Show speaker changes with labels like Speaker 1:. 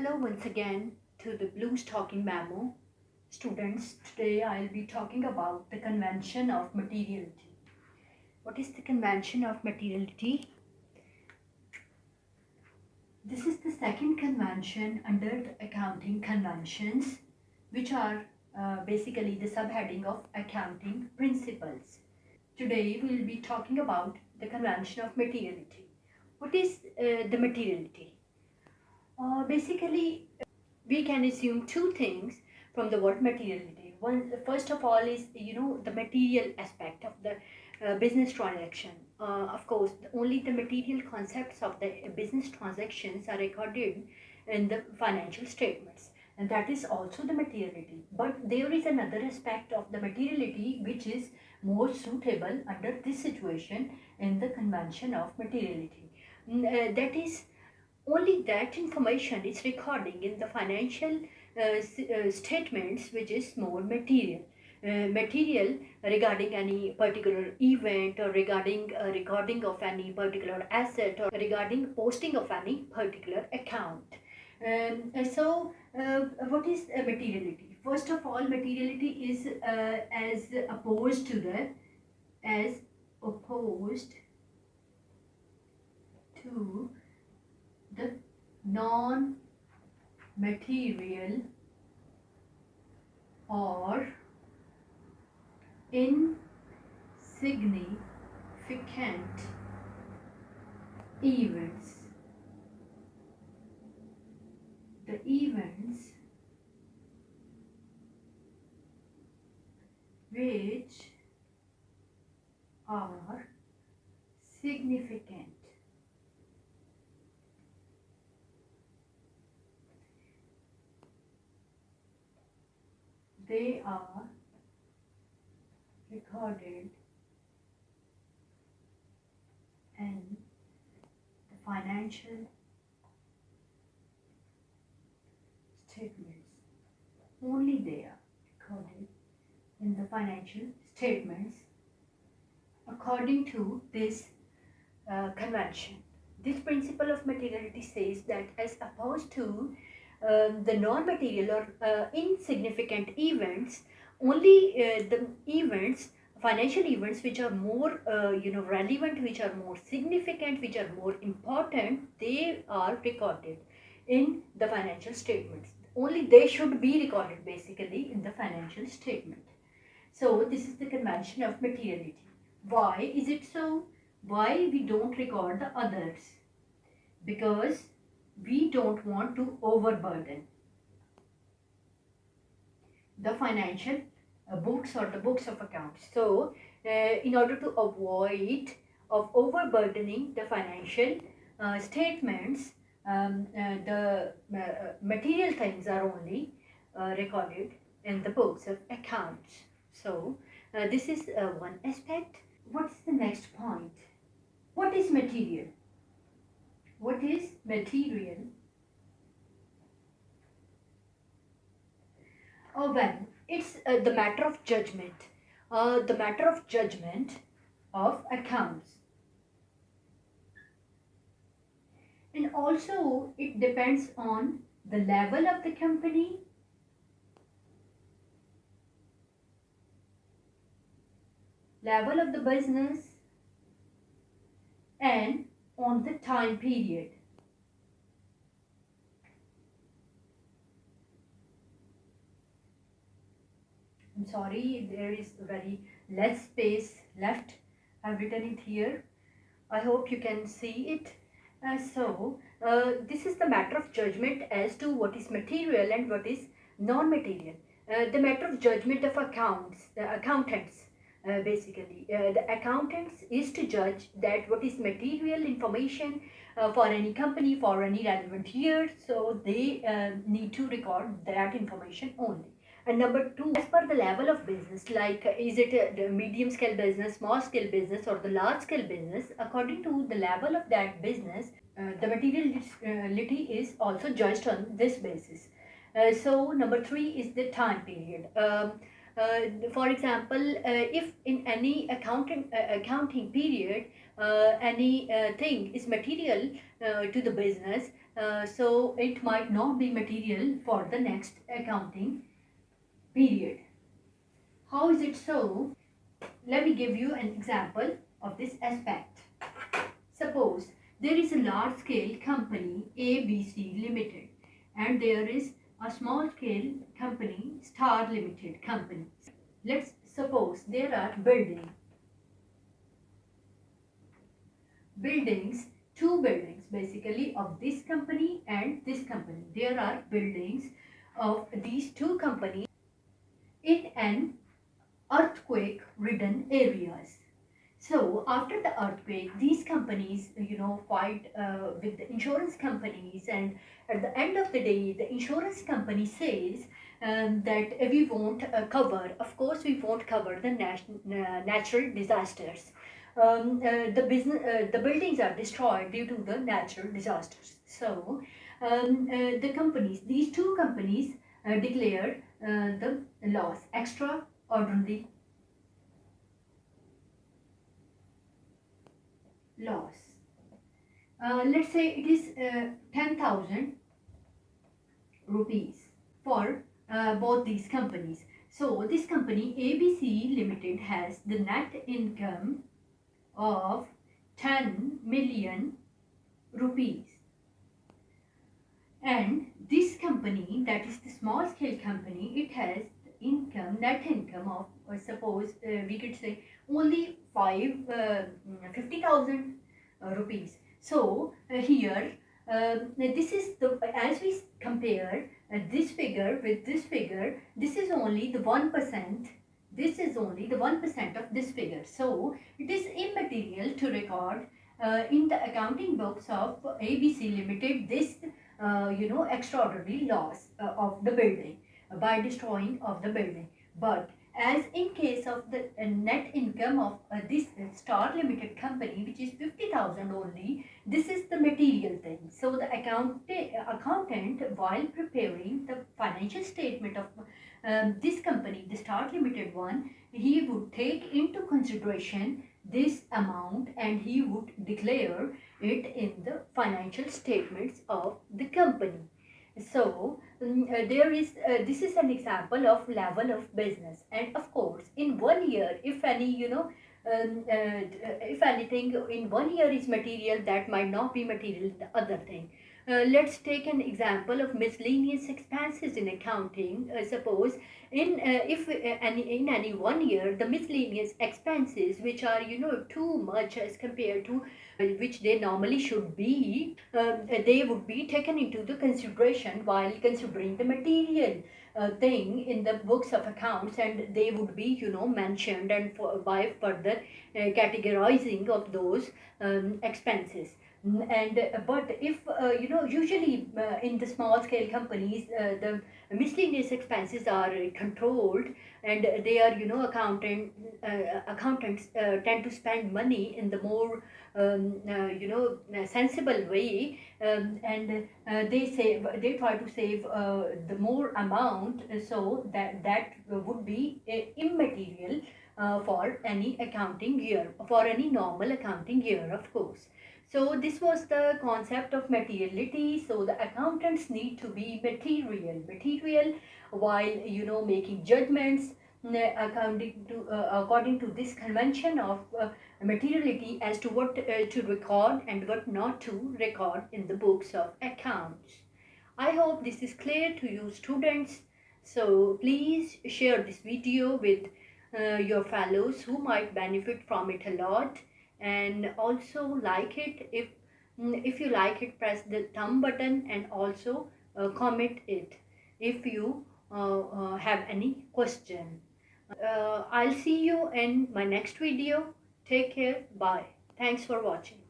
Speaker 1: Hello once again to the Blues Talking Memo. Students, today I'll be talking about the Convention of Materiality. What is the Convention of Materiality? This is the second convention under the accounting conventions, which are basically the subheading of accounting principles. Today we'll be talking about the Convention of Materiality. What is the materiality? Basically, we can assume two things from the word materiality. One, first of all, is the material aspect of the business transaction. Of course, only the material concepts of the business transactions are recorded in the financial statements, and that is also the materiality. But there is another aspect of the materiality which is more suitable under this situation in the convention of materiality. That is, only that information is recording in the financial statements which is more material. Material regarding any particular event, or regarding recording of any particular asset, or regarding posting of any particular account. What is materiality? First of all, materiality is as opposed to the non-material or insignificant events. The events which are significant. They are recorded in the financial statements. Only they are recorded in the financial statements according to this convention. This principle of materiality says that as opposed to the non-material or insignificant events, only the events, financial events which are more relevant, which are more significant, which are more important, they are recorded in the financial statements. Only they should be recorded basically in the financial statement. So this is the convention of materiality. Why is it so? Why we don't record the others? Because we don't want to overburden the financial books or the books of accounts. So in order to avoid of overburdening the financial statements, the material things are only recorded in the books of accounts. So this is one aspect. What's the next point? What is material? What is material? Oh, well, it's the matter of judgment. The matter of judgment of accounts. And also it depends on the level of the company, level of the business, and on the time period. I'm sorry, there is very less space left. I've written it here. I hope you can see it. This is the matter of judgment as to what is material and what is non-material. The matter of judgment of accountants. Basically, the accountants is to judge that what is material information for any company for any relevant year. So they need to record that information only. And number two, as per the level of business, like is it the medium scale business, small scale business, or the large scale business, according to the level of that business, the materiality is also judged on this basis. So number three is the time period. For example, if in any accounting period any thing is material to the business, so it might not be material for the next accounting period. How is it so? Let me give you an example of this aspect. Suppose there is a large scale company ABC Limited and there is a small scale company Star Limited company. Let's suppose there are two buildings basically of this company and this company. There are buildings of these two companies in an earthquake ridden areas. So after the earthquake, these companies, fight with the insurance companies, and at the end of the day, the insurance company says that we won't cover. Of course, we won't cover the natural disasters. The buildings are destroyed due to the natural disasters. So these two companies, declared the loss, extraordinary loss. Let's say it is 10,000 rupees for both these companies. So this company ABC Limited has the net income of 10 million rupees. And this company, that is the small scale company, it has net income of, suppose we could say only 50,000 rupees. So here this is the, as we compare this figure with this figure, this is only the 1%. This is only the 1% of this figure. So it is immaterial to record in the accounting books of ABC Limited this extraordinary loss of the building by destroying of the building. But as in case of the net income of this Star Limited company, which is 50,000 only, this is the material thing. So the accountant, while preparing the financial statement of this company, the Star Limited one, he would take into consideration this amount and he would declare it in the financial statements of the company. So this is an example of level of business, and of course in 1 year, if anything in 1 year is material, that might not be material in the other thing. Let's take an example of miscellaneous expenses in accounting. Suppose in any 1 year, the miscellaneous expenses, which are too much as compared to which they normally should be, they would be taken into the consideration while considering the material thing in the books of accounts, and they would be mentioned and by further categorizing of those expenses. And but if usually in the small scale companies, the miscellaneous expenses are controlled, and they are accountants tend to spend money in the more sensible way, and they try to save the more amount, so that would be immaterial for any accounting year, for any normal accounting year, of course. So this was the concept of materiality. So the accountants need to be material while making judgments according to this convention of materiality as to what to record and what not to record in the books of accounts. I hope this is clear to you students. So please share this video with your fellows who might benefit from it a lot. And also like it. If you like it, press the thumb button, and also comment it if you have any question. I'll see you in my next video. Take care. Bye. Thanks for watching.